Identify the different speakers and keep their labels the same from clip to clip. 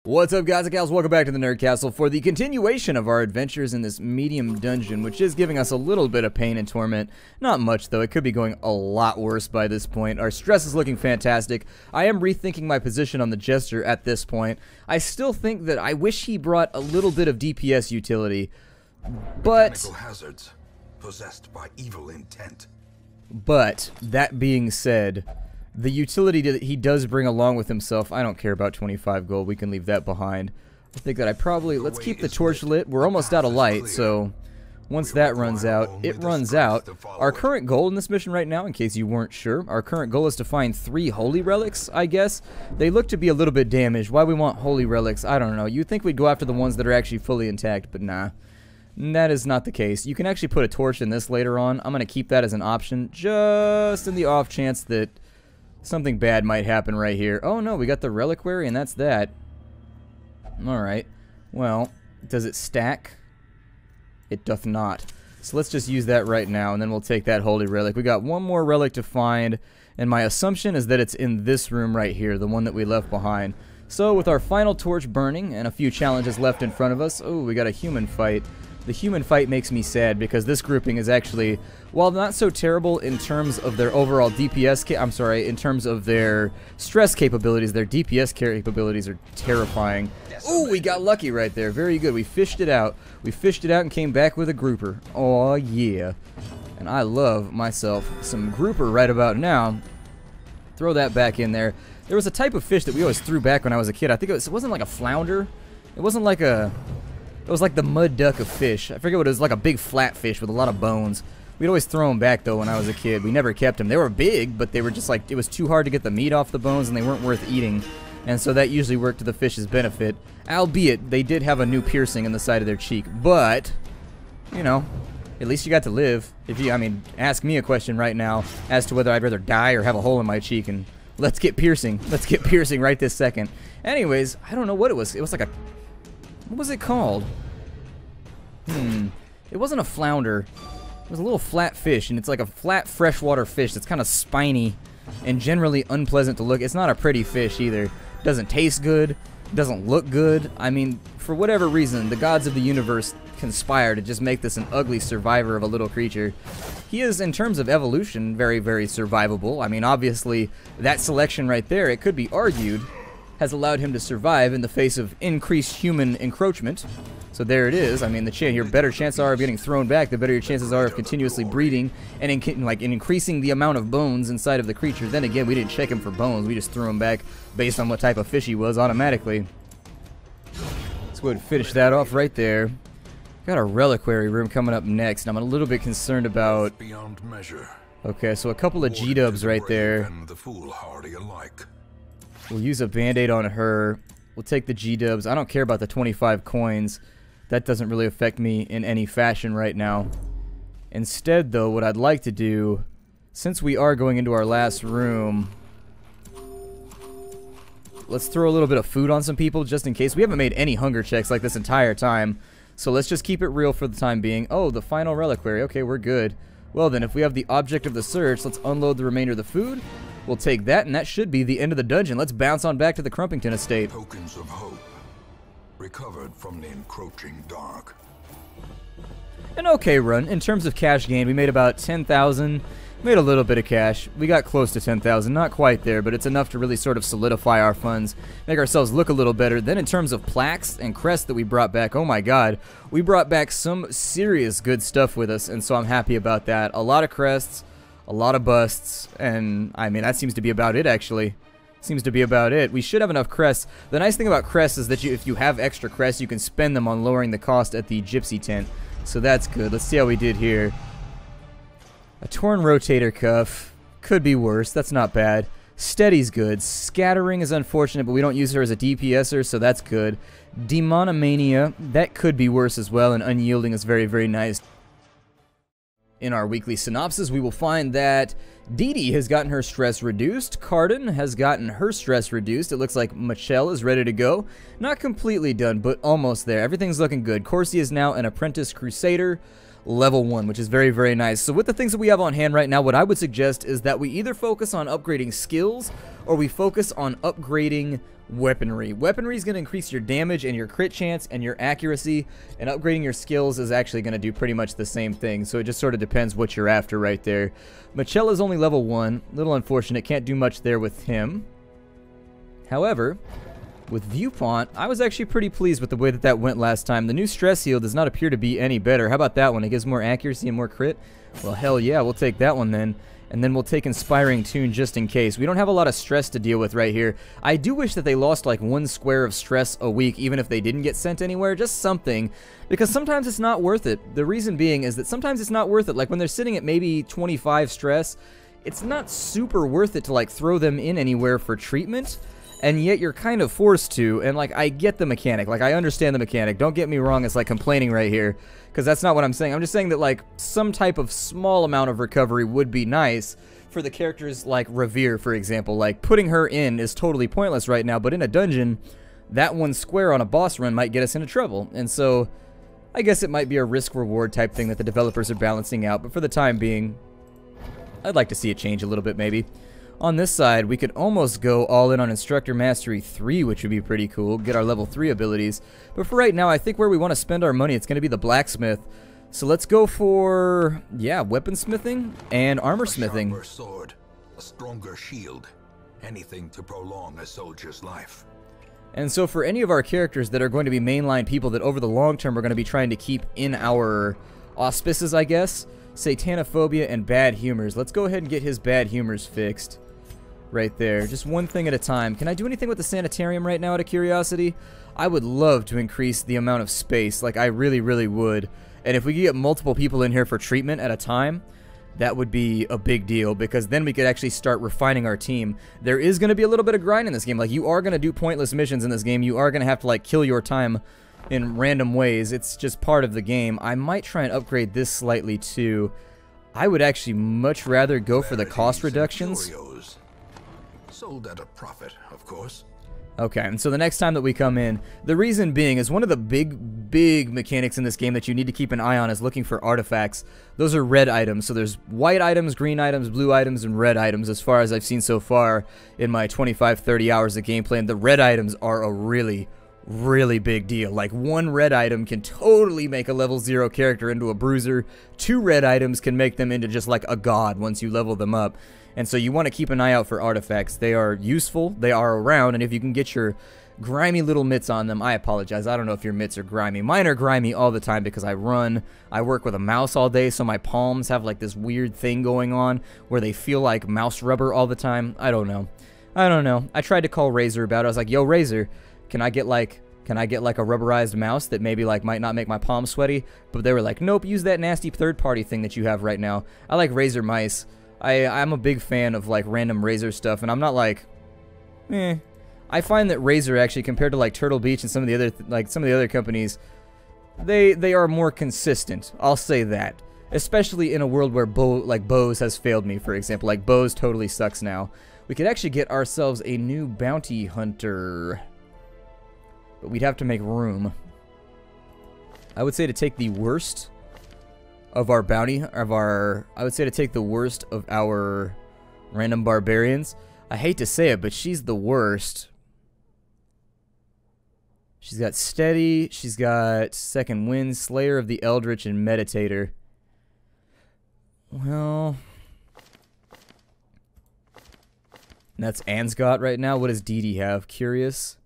Speaker 1: What's up, guys and gals? Welcome back to the Nerd Castle for the continuation of our adventures in this medium dungeon, which is giving us a little bit of pain and torment. Not much, though. It could be going a lot worse by this point. Our stress is looking fantastic. I am rethinking my position on the Jester at this point. I still think that I wish he brought a little bit of DPS utility, but...
Speaker 2: Mechanical hazards possessed by evil intent.
Speaker 1: But, that being said... the utility that he does bring along with himself, I don't care about 25 gold, we can leave that behind. I think that I probably, let's keep the torch lit, we're almost out of light, so once that runs out, it runs out. Our current goal in this mission right now, in case you weren't sure, our current goal is to find 3 holy relics, I guess. They look to be a little bit damaged. Why we want holy relics, I don't know. You'd think we'd go after the ones that are actually fully intact, but nah. That is not the case. You can actually put a torch in this later on. I'm going to keep that as an option, just in the off chance that something bad might happen right here. Oh no, we got the reliquary and that's that. Alright. Well, does it stack? It doth not. So let's just use that right now and then we'll take that holy relic. We got one more relic to find and my assumption is that it's in this room right here, the one that we left behind. So with our final torch burning and a few challenges left in front of us, oh, we got a human fight. The human fight makes me sad because this grouping is actually, while not so terrible in terms of their overall DPS, in terms of their stress capabilities, their DPS capabilities are terrifying. Ooh, we got lucky right there. Very good. We fished it out. We fished it out and came back with a grouper. Oh yeah. And I love myself some grouper right about now. Throw that back in there. There was a type of fish that we always threw back when I was a kid. I think it wasn't like a flounder. It wasn't like a... It was like the mud duck of fish. I forget what it was, like a big flat fish with a lot of bones. We'd always throw them back, though, when I was a kid. We never kept them. They were big, but they were just like, it was too hard to get the meat off the bones, and they weren't worth eating. And so that usually worked to the fish's benefit. Albeit, they did have a new piercing in the side of their cheek. But, you know, at least you got to live. If you, I mean, ask me a question right now as to whether I'd rather die or have a hole in my cheek, and let's get piercing. Let's get piercing right this second. Anyways, I don't know what it was. It was like a... What was it called? It wasn't a flounder. It was a little flat fish, and it's like a flat freshwater fish that's kind of spiny and generally unpleasant to look. It's not a pretty fish either. Doesn't taste good. Doesn't look good. I mean, for whatever reason, the gods of the universe conspire to just make this an ugly survivor of a little creature. He is, in terms of evolution, very, very survivable. I mean, obviously, that selection right there, it could be argued, has allowed him to survive in the face of increased human encroachment. So there it is. I mean, your better chances are of getting thrown back, the better your chances are of continuously breeding and increasing the amount of bones inside of the creature. Then again, we didn't check him for bones. We just threw him back based on what type of fish he was automatically. Let's go ahead and finish that off right there. Got a reliquary room coming up next, and I'm a little bit concerned about...
Speaker 2: Beyond measure.
Speaker 1: Okay, so a couple of G-dubs right there. We'll use a band-aid on her. We'll take the G-dubs. I don't care about the 25 coins. That doesn't really affect me in any fashion right now. Instead, though, what I'd like to do, since we are going into our last room, let's throw a little bit of food on some people just in case. We haven't made any hunger checks like this entire time, so let's just keep it real for the time being. Oh, the final reliquary. Okay, we're good. Well then, if we have the object of the search, let's unload the remainder of the food. We'll take that, and that should be the end of the dungeon. Let's bounce on back to the Crumpington estate.
Speaker 2: Tokens of hope, recovered from the encroaching dark.
Speaker 1: An okay run. In terms of cash gain, we made about 10,000. Made a little bit of cash. We got close to 10,000. Not quite there, but it's enough to really sort of solidify our funds, make ourselves look a little better. Then in terms of plaques and crests that we brought back, oh my god, we brought back some serious good stuff with us, and so I'm happy about that. A lot of crests, a lot of busts, and I mean, that seems to be about it, actually. Seems to be about it. We should have enough crests. The nice thing about crests is that if you have extra crests, you can spend them on lowering the cost at the gypsy tent. So that's good. Let's see how we did here. A torn rotator cuff. Could be worse. That's not bad. Steady's good. Scattering is unfortunate, but we don't use her as a DPSer, so that's good. Demonomania. That could be worse as well, and unyielding is very, very nice. In our weekly synopsis, we will find that Dee Dee has gotten her stress reduced, Cardin has gotten her stress reduced, it looks like Michelle is ready to go. Not completely done, but almost there. Everything's looking good. Corsi is now an apprentice crusader. level 1, which is very, very nice. So with the things that we have on hand right now, what I would suggest is that we either focus on upgrading skills or we focus on upgrading weaponry. Weaponry is going to increase your damage and your crit chance and your accuracy, and upgrading your skills is actually going to do pretty much the same thing. So it just sort of depends what you're after right there. Michela's only level 1. Little unfortunate. Can't do much there with him. However, with Viewpont, I was actually pretty pleased with the way that that went last time. The new stress heal does not appear to be any better. How about that one? It gives more accuracy and more crit? Well, hell yeah, we'll take that one then. And then we'll take Inspiring Tune just in case. We don't have a lot of stress to deal with right here. I do wish that they lost like 1 square of stress a week, even if they didn't get sent anywhere. Just something. Because sometimes it's not worth it. The reason being is that sometimes it's not worth it. Like when they're sitting at maybe 25 stress, it's not super worth it to like throw them in anywhere for treatment. And yet you're kind of forced to, and like I get the mechanic, like I understand the mechanic, don't get me wrong, it's like complaining right here, because that's not what I'm saying. I'm just saying that like some type of small amount of recovery would be nice for the characters like Revere, for example. Like putting her in is totally pointless right now, but in a dungeon, that 1 square on a boss run might get us into trouble, and so I guess it might be a risk-reward type thing that the developers are balancing out, but for the time being, I'd like to see it change a little bit maybe. On this side, we could almost go all in on Instructor Mastery 3, which would be pretty cool, get our level 3 abilities. But for right now, I think where we want to spend our money, it's going to be the Blacksmith. So let's go for, yeah, weaponsmithing and armor smithing.
Speaker 2: A sharper sword, a stronger shield, anything to prolong a soldier's life.
Speaker 1: And so for any of our characters that are going to be mainline people that over the long term are going to be trying to keep in our auspices, I guess, Satanophobia and bad humors. Let's go ahead and get his bad humors fixed. Right there. Just one thing at a time. Can I do anything with the sanitarium right now out of curiosity? I would love to increase the amount of space. Like, I really, really would. And if we could get multiple people in here for treatment at a time, that would be a big deal, because then we could actually start refining our team. There is going to be a little bit of grind in this game. Like, you are going to do pointless missions in this game. You are going to have to, like, kill your time in random ways. It's just part of the game. I might try and upgrade this slightly, too. I would actually much rather go for the cost reductions.
Speaker 2: Sold at a profit, of course.
Speaker 1: Okay, and so the next time that we come in, the reason being is one of the big mechanics in this game that you need to keep an eye on is looking for artifacts. Those are red items, so there's white items, green items, blue items, and red items as far as I've seen so far in my 25-30 hours of gameplay, and the red items are a really big deal. Like, 1 red item can totally make a level 0 character into a bruiser. 2 red items can make them into just like a god once you level them up. And so you want to keep an eye out for artifacts. They are useful, they are around, and if you can get your grimy little mitts on them, I apologize, I don't know if your mitts are grimy. Mine are grimy all the time because I work with a mouse all day, so my palms have like this weird thing going on where they feel like mouse rubber all the time. I don't know. I tried to call Razer about it. I was like, yo, Razer, can I get like a rubberized mouse that maybe like might not make my palms sweaty? But they were like, nope, use that nasty third-party thing that you have right now. I like Razer mice. I'm a big fan of like random Razer stuff, and I'm not like, I find that Razer actually, compared to like Turtle Beach and some of the other companies, they are more consistent. I'll say that, especially in a world where Bose has failed me, for example. Like Bose totally sucks now. We could actually get ourselves a new bounty hunter, but we'd have to make room. I would say to take the worst of our I would say to take the worst of our random barbarians. I hate to say it, but she's the worst. She's got Steady, she's got Second Wind, Slayer of the Eldritch, and Meditator. Well, that's Anscott right now. What does Dee Dee have? Curious.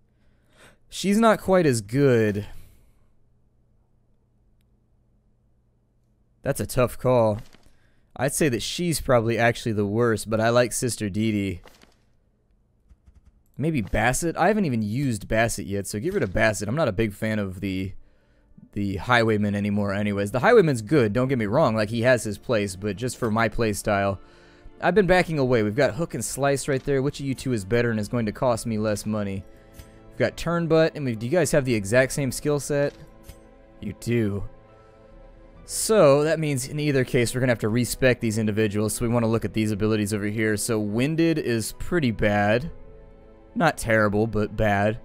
Speaker 1: She's not quite as good. That's a tough call. I'd say that she's probably actually the worst, but I like Sister Dee Dee. Maybe Bassett? I haven't even used Bassett yet, so get rid of Bassett. I'm not a big fan of the Highwayman anymore anyways. The Highwayman's good, don't get me wrong. Like, he has his place, but just for my play style, I've been backing away. We've got Hook and Slice right there. Which of you two is better and is going to cost me less money? We've got Turnbutt, and do you guys have the exact same skill set? You do. So, that means in either case, we're going to have to respec these individuals, so we want to look at these abilities over here. So, Winded is pretty bad. Not terrible, but bad.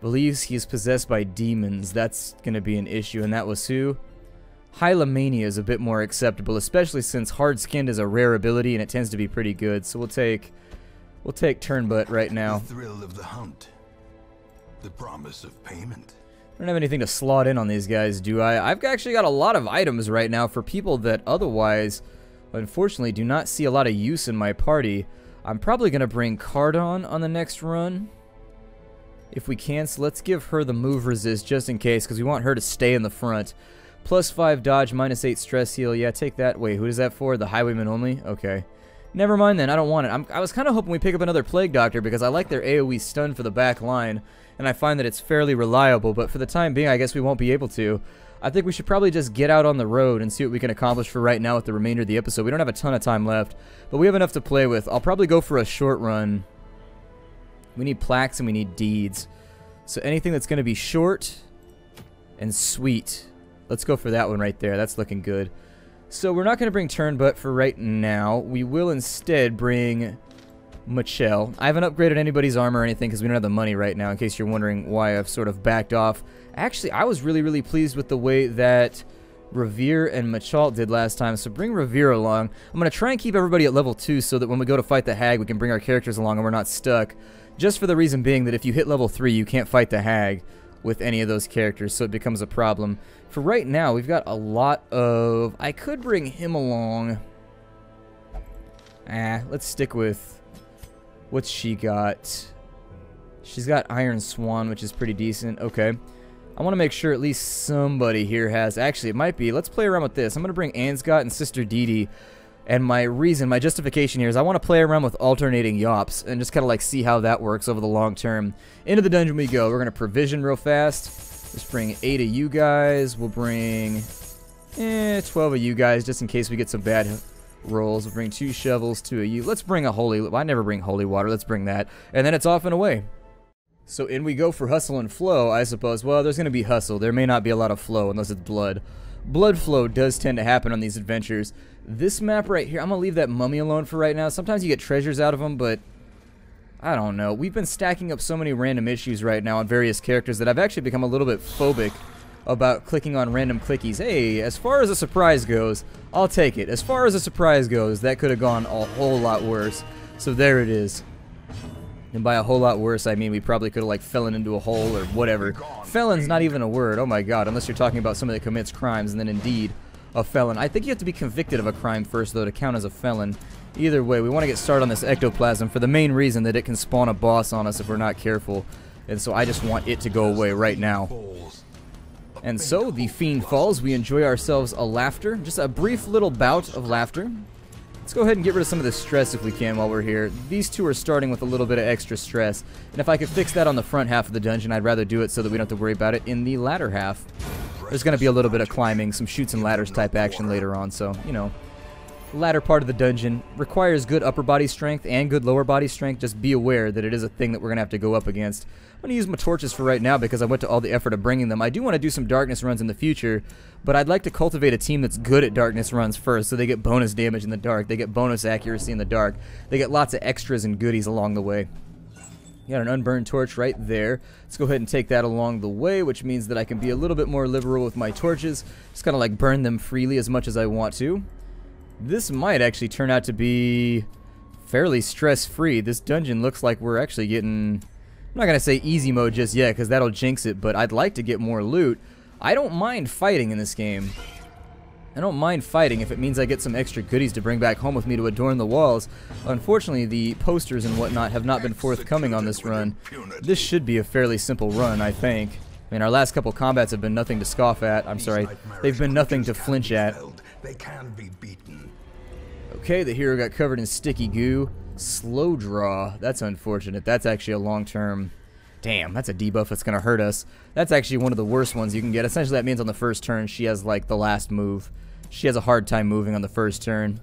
Speaker 1: Believes he is possessed by demons. That's going to be an issue, and that was who? Hylomania is a bit more acceptable, especially since hard skinned is a rare ability and it tends to be pretty good. So we'll take Turnbutt right now.
Speaker 2: The thrill of the hunt. The promise of payment.
Speaker 1: I don't have anything to slot in on these guys, do I? I've actually got a lot of items right now for people that otherwise, unfortunately, do not see a lot of use in my party. I'm probably going to bring Cardon on the next run, if we can. So let's give her the move resist just in case, because we want her to stay in the front. +5 dodge, -8 stress heal. Yeah, take that. Wait, who is that for? The highwayman only? Okay. Never mind then, I don't want it. I was kind of hoping we pick up another Plague Doctor because I like their AoE stun for the back line, and I find that it's fairly reliable, but for the time being, I guess we won't be able to. I think we should probably just get out on the road and see what we can accomplish for right now with the remainder of the episode. We don't have a ton of time left, but we have enough to play with. I'll probably go for a short run. We need plaques and we need deeds. So anything that's going to be short and sweet. Let's go for that one right there. That's looking good. So we're not going to bring Turnbutt for right now. We will instead bring Michelle. I haven't upgraded anybody's armor or anything because we don't have the money right now, in case you're wondering why I've sort of backed off. Actually, I was really pleased with the way that Revere and Machalt did last time, so bring Revere along. I'm going to try and keep everybody at level 2 so that when we go to fight the Hag, we can bring our characters along and we're not stuck. Just for the reason being that if you hit level 3, you can't fight the Hag with any of those characters, so it becomes a problem. For right now, we've got a lot of... I could bring him along. Let's stick with... What's she got? She's got Iron Swan, which is pretty decent. Okay. I want to make sure at least somebody here has... Actually, it might be. Let's play around with this. I'm going to bring Anscott and Sister Dee Dee. And my justification here is I want to play around with alternating yops and just kind of like see how that works over the long term. Into the dungeon we go. We're going to provision real fast. Let's bring 8 of you guys. We'll bring 12 of you guys just in case we get some bad rolls. We'll bring 2 shovels, 2 of you. Let's bring a holy... I never bring holy water. Let's bring that. And then it's off and away. So in we go for hustle and flow, I suppose. Well, there's going to be hustle. There may not be a lot of flow unless it's blood. Blood flow does tend to happen on these adventures. This map right here, I'm going to leave that mummy alone for right now. Sometimes you get treasures out of them, but I don't know. We've been stacking up so many random issues right now on various characters that I've actually become a little bit phobic about clicking on random clickies. Hey, as far as a surprise goes, I'll take it. As far as a surprise goes, that could have gone a whole lot worse. So there it is. And by a whole lot worse, I mean we probably could have like fallen into a hole or whatever. Felon's not even a word, oh my god, unless you're talking about somebody that commits crimes and then indeed a felon. I think you have to be convicted of a crime first though to count as a felon. Either way, we want to get started on this ectoplasm for the main reason that it can spawn a boss on us if we're not careful. And so I just want it to go away right now. And so, the fiend falls, we enjoy ourselves a laughter, just a brief little bout of laughter. Let's go ahead and get rid of some of this stress if we can while we're here. These two are starting with a little bit of extra stress. And if I could fix that on the front half of the dungeon, I'd rather do it so that we don't have to worry about it in the latter half. There's going to be a little bit of climbing, some chutes and ladders type action later on, so, you know. The latter part of the dungeon requires good upper body strength and good lower body strength. Just be aware that it is a thing that we're going to have to go up against. I'm going to use my torches for right now because I went to all the effort of bringing them. I do want to do some darkness runs in the future, but I'd like to cultivate a team that's good at darkness runs first, so they get bonus damage in the dark, they get bonus accuracy in the dark, they get lots of extras and goodies along the way. You got an unburned torch right there. Let's go ahead and take that along the way, which means that I can be a little bit more liberal with my torches. Just kind of like burn them freely as much as I want to. This might actually turn out to be fairly stress-free. This dungeon looks like we're actually getting... I'm not going to say easy mode just yet, because that'll jinx it, but I'd like to get more loot. I don't mind fighting in this game. I don't mind fighting if it means I get some extra goodies to bring back home with me to adorn the walls. Unfortunately, the posters and whatnot have not been forthcoming on this run. This should be a fairly simple run, I think. I mean, our last couple combats have been nothing to scoff at. I'm sorry, they've been nothing to flinch at.
Speaker 2: They can be beaten.
Speaker 1: Okay, the hero got covered in sticky goo. Slow draw. That's unfortunate. That's actually a long-term... Damn, that's a debuff that's going to hurt us. That's actually one of the worst ones you can get. Essentially, that means on the first turn, she has, like, the last move. She has a hard time moving on the first turn.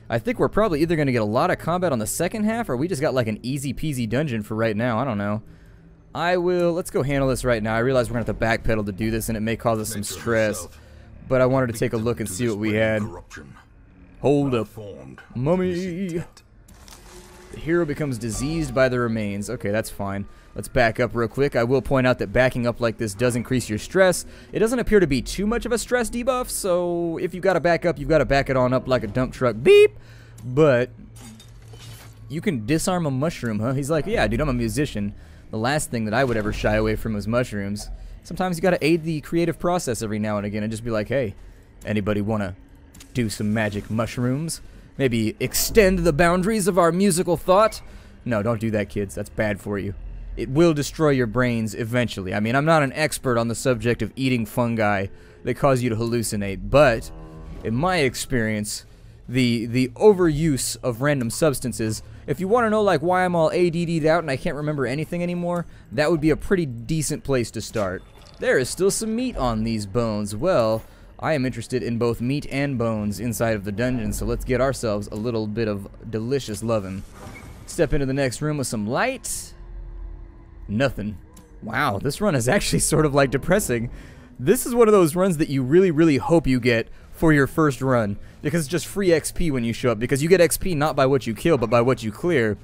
Speaker 1: I think we're probably either going to get a lot of combat on the second half, or we just got, like, an easy-peasy dungeon for right now. I don't know. Let's go handle this right now. I realize we're going to have to backpedal to do this, and it may cause us some stress. But I wanted to take a look and see what we had. Hold up. Mummy! The hero becomes diseased by the remains. Okay, that's fine. Let's back up real quick. I will point out that backing up like this does increase your stress. It doesn't appear to be too much of a stress debuff, so if you've got to back up, you've got to back it on up like a dump truck. Beep! But you can disarm a mushroom, huh? He's like, yeah, dude, I'm a musician. The last thing that I would ever shy away from is mushrooms. Sometimes you got to aid the creative process every now and again and just be like, hey, anybody want to do some magic mushrooms? Maybe extend the boundaries of our musical thought? No, don't do that, kids. That's bad for you. It will destroy your brains eventually. I mean, I'm not an expert on the subject of eating fungi that cause you to hallucinate, but in my experience, the overuse of random substances, if you want to know like why I'm all ADD'd out and I can't remember anything anymore, that would be a pretty decent place to start. There is still some meat on these bones. Well, I am interested in both meat and bones inside of the dungeon, so let's get ourselves a little bit of delicious lovin'. Step into the next room with some light. Nothing. Wow, this run is actually sort of like depressing. This is one of those runs that you really, really hope you get for your first run, because it's just free XP when you show up, because you get XP not by what you kill, but by what you clear.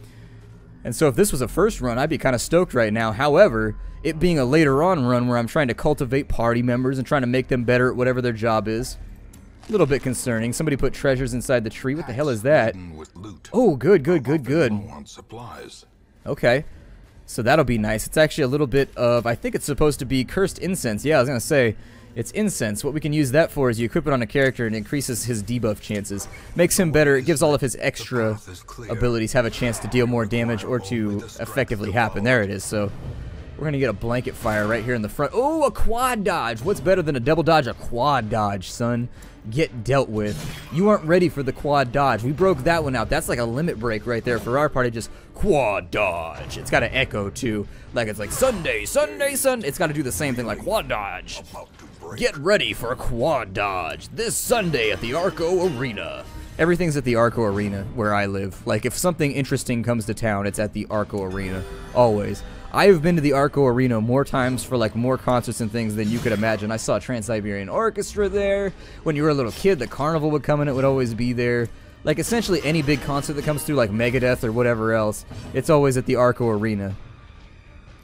Speaker 1: And so if this was a first run, I'd be kind of stoked right now. However, it being a later on run where I'm trying to cultivate party members and trying to make them better at whatever their job is, a little bit concerning. Somebody put treasures inside the tree. What the hell is that? Oh, good. Okay. So that'll be nice. It's actually a little bit of, I think it's supposed to be cursed incense. Yeah, I was going to say, it's incense. What we can use that for is you equip it on a character and it increases his debuff chances. Makes him better. It gives all of his extra abilities have a chance to deal more damage or to effectively happen. There it is. So we're going to get a blanket fire right here in the front. Oh, a quad dodge. What's better than a double dodge? A quad dodge, son. Get dealt with. You aren't ready for the quad dodge. We broke that one out. That's like a limit break right there for our party. Just quad dodge. It's got an echo too. Like it's like Sunday, Sunday, Sunday. It's got to do the same thing like quad dodge. Get ready for a quad dodge this Sunday at the Arco Arena. Everything's at the Arco Arena where I live. Like if something interesting comes to town, it's at the Arco Arena. Always. I have been to the Arco Arena more times for like more concerts and things than you could imagine. I saw Trans-Siberian Orchestra there. When you were a little kid, the carnival would come and it would always be there. Like essentially any big concert that comes through like Megadeth or whatever else, it's always at the Arco Arena.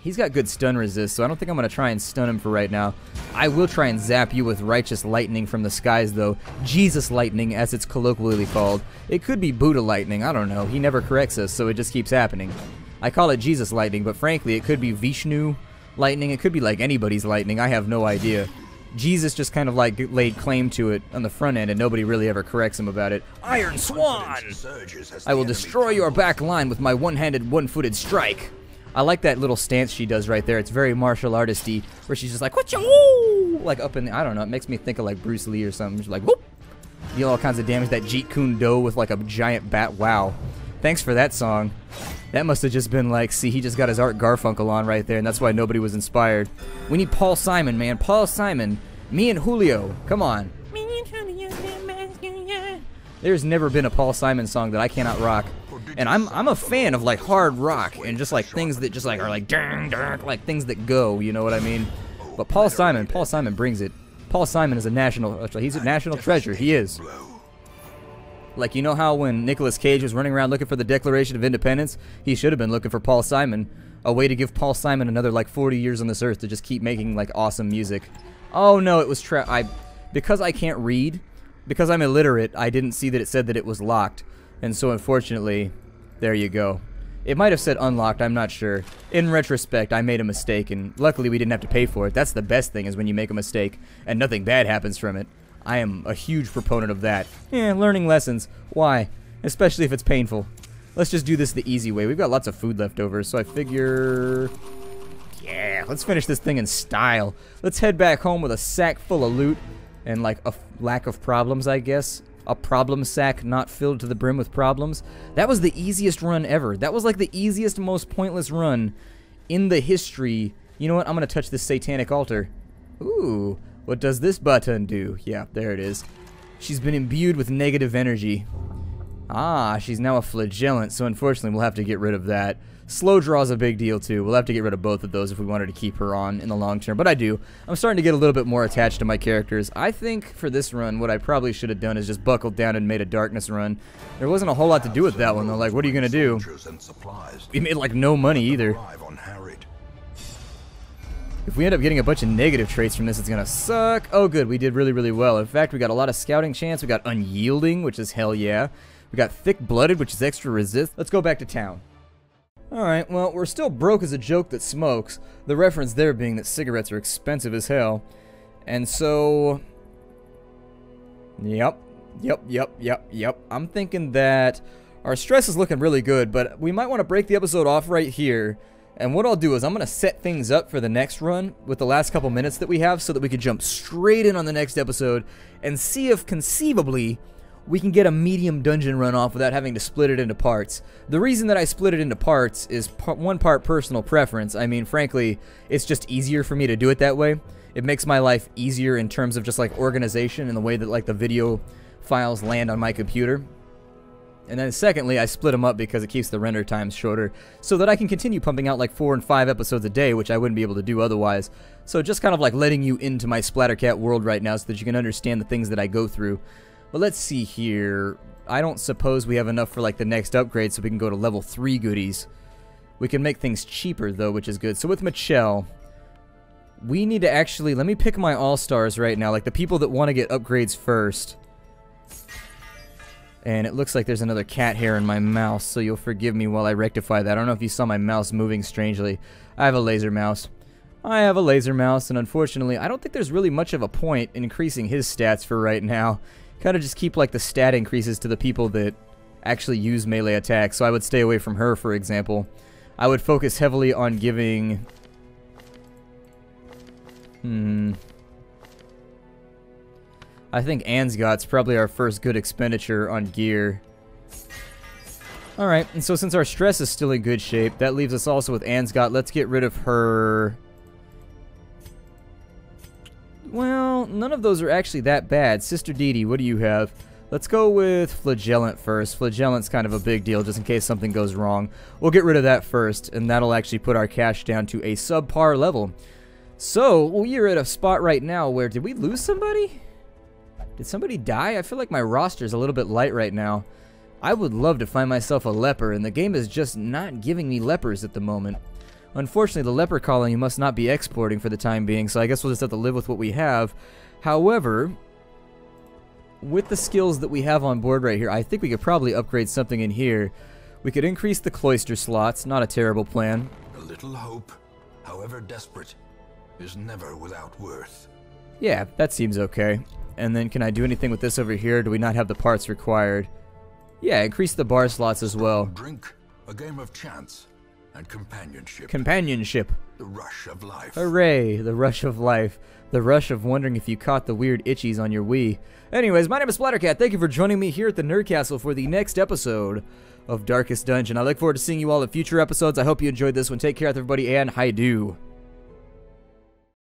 Speaker 1: He's got good stun resist, so I don't think I'm going to try and stun him for right now. I will try and zap you with righteous lightning from the skies though. Jesus lightning as it's colloquially called. It could be Buddha lightning, I don't know. He never corrects us, so it just keeps happening. I call it Jesus lightning, but frankly, it could be Vishnu lightning. It could be like anybody's lightning. I have no idea. Jesus just kind of like laid claim to it on the front end, and nobody really ever corrects him about it. Iron Swan! I will destroy your back line with my one-handed, one-footed strike. I like that little stance she does right there. It's very martial artisty, where she's just like, whatcha-woo! Like up in the, I don't know, it makes me think of like Bruce Lee or something. She's like, whoop! Deal all kinds of damage. That Jeet Kune Do with like a giant bat. Wow. Thanks for that song. That must have just been like, see, he just got his Art Garfunkel on right there, and that's why nobody was inspired. We need Paul Simon, man. Paul Simon. Me and Julio. Come on. There's never been a Paul Simon song that I cannot rock. And I'm a fan of like hard rock and just like things that just like are like dang, dang, like things that go, you know what I mean? But Paul Simon brings it. Paul Simon is he's a national treasure. He is. Like, you know how when Nicolas Cage was running around looking for the Declaration of Independence, he should have been looking for Paul Simon. A way to give Paul Simon another like 40 years on this earth to just keep making like awesome music. Oh no, it was because I can't read, because I'm illiterate, I didn't see that it said that it was locked. And so unfortunately, there you go. It might have said unlocked, I'm not sure. In retrospect, I made a mistake, and luckily we didn't have to pay for it. That's the best thing, is when you make a mistake and nothing bad happens from it. I am a huge proponent of that. Yeah, learning lessons. Why? Especially if it's painful. Let's just do this the easy way. We've got lots of food left over, so I figure... yeah, let's finish this thing in style. Let's head back home with a sack full of loot and like a lack of problems, I guess. A problem sack not filled to the brim with problems. That was the easiest run ever. That was like the easiest, most pointless run in the history. You know what? I'm going to touch this satanic altar. Ooh. What does this button do? Yeah, there it is. She's been imbued with negative energy. Ah, she's now a flagellant, so unfortunately we'll have to get rid of that. Slow draw is a big deal too. We'll have to get rid of both of those if we wanted to keep her on in the long term, but I do. I'm starting to get a little bit more attached to my characters. I think for this run, what I probably should have done is just buckled down and made a darkness run. There wasn't a whole lot to do with that one though. Like, what are you gonna do? We made like no money either. If we end up getting a bunch of negative traits from this, it's gonna suck. Oh good, we did really, really well. In fact, we got a lot of scouting chance. We got unyielding, which is hell yeah. We got thick-blooded, which is extra resist. Let's go back to town. Alright, well, we're still broke as a joke that smokes. The reference there being that cigarettes are expensive as hell. And so... Yep. I'm thinking that our stress is looking really good, but we might want to break the episode off right here. And what I'll do is I'm going to set things up for the next run with the last couple minutes that we have so that we can jump straight in on the next episode and see if conceivably we can get a medium dungeon run off without having to split it into parts. The reason that I split it into parts is one part personal preference. I mean, frankly, it's just easier for me to do it that way. It makes my life easier in terms of just like organization and the way that like the video files land on my computer. And then secondly, I split them up because it keeps the render times shorter so that I can continue pumping out like 4 and 5 episodes a day, which I wouldn't be able to do otherwise. So just kind of like letting you into my Splattercat world right now so that you can understand the things that I go through. But let's see here. I don't suppose we have enough for like the next upgrade so we can go to level 3 goodies. We can make things cheaper though, which is good. So with Michelle, we need to actually, let me pick my all-stars right now, like the people that want to get upgrades first. And it looks like there's another cat hair in my mouse, so you'll forgive me while I rectify that. I don't know if you saw my mouse moving strangely. I have a laser mouse. And unfortunately, I don't think there's really much of a point in increasing his stats for right now. Kind of just keep like the stat increases to the people that actually use melee attacks, so I would stay away from her, for example. I would focus heavily on giving... I think Ansgot's probably our first good expenditure on gear. Alright, and so since our stress is still in good shape, that leaves us also with Ansgot. Let's get rid of her... Well, none of those are actually that bad. Sister Dee, what do you have? Let's go with Flagellant first. Flagellant's kind of a big deal just in case something goes wrong. We'll get rid of that first, and that'll actually put our cash down to a subpar level. So, we are at a spot right now where... Did we lose somebody? Did somebody die? I feel like my roster's a little bit light right now. I would love to find myself a leper, and the game is just not giving me lepers at the moment. Unfortunately, the leper colony must not be exporting for the time being, so I guess we'll just have to live with what we have. However, with the skills that we have on board right here, I think we could probably upgrade something in here. We could increase the cloister slots, not a terrible plan.
Speaker 2: A little hope, however desperate, is never without worth.
Speaker 1: Yeah, that seems okay. And then can I do anything with this over here? Do we not have the parts required? Yeah, increase the bar slots as well.
Speaker 2: Drink, a game of chance, and companionship.
Speaker 1: Companionship.
Speaker 2: The rush of life.
Speaker 1: Hooray, the rush of life. The rush of wondering if you caught the weird itchies on your Wii. Anyways, my name is Splattercat. Thank you for joining me here at the Nerd Castle for the next episode of Darkest Dungeon. I look forward to seeing you all in future episodes. I hope you enjoyed this one. Take care, everybody, and hi-do.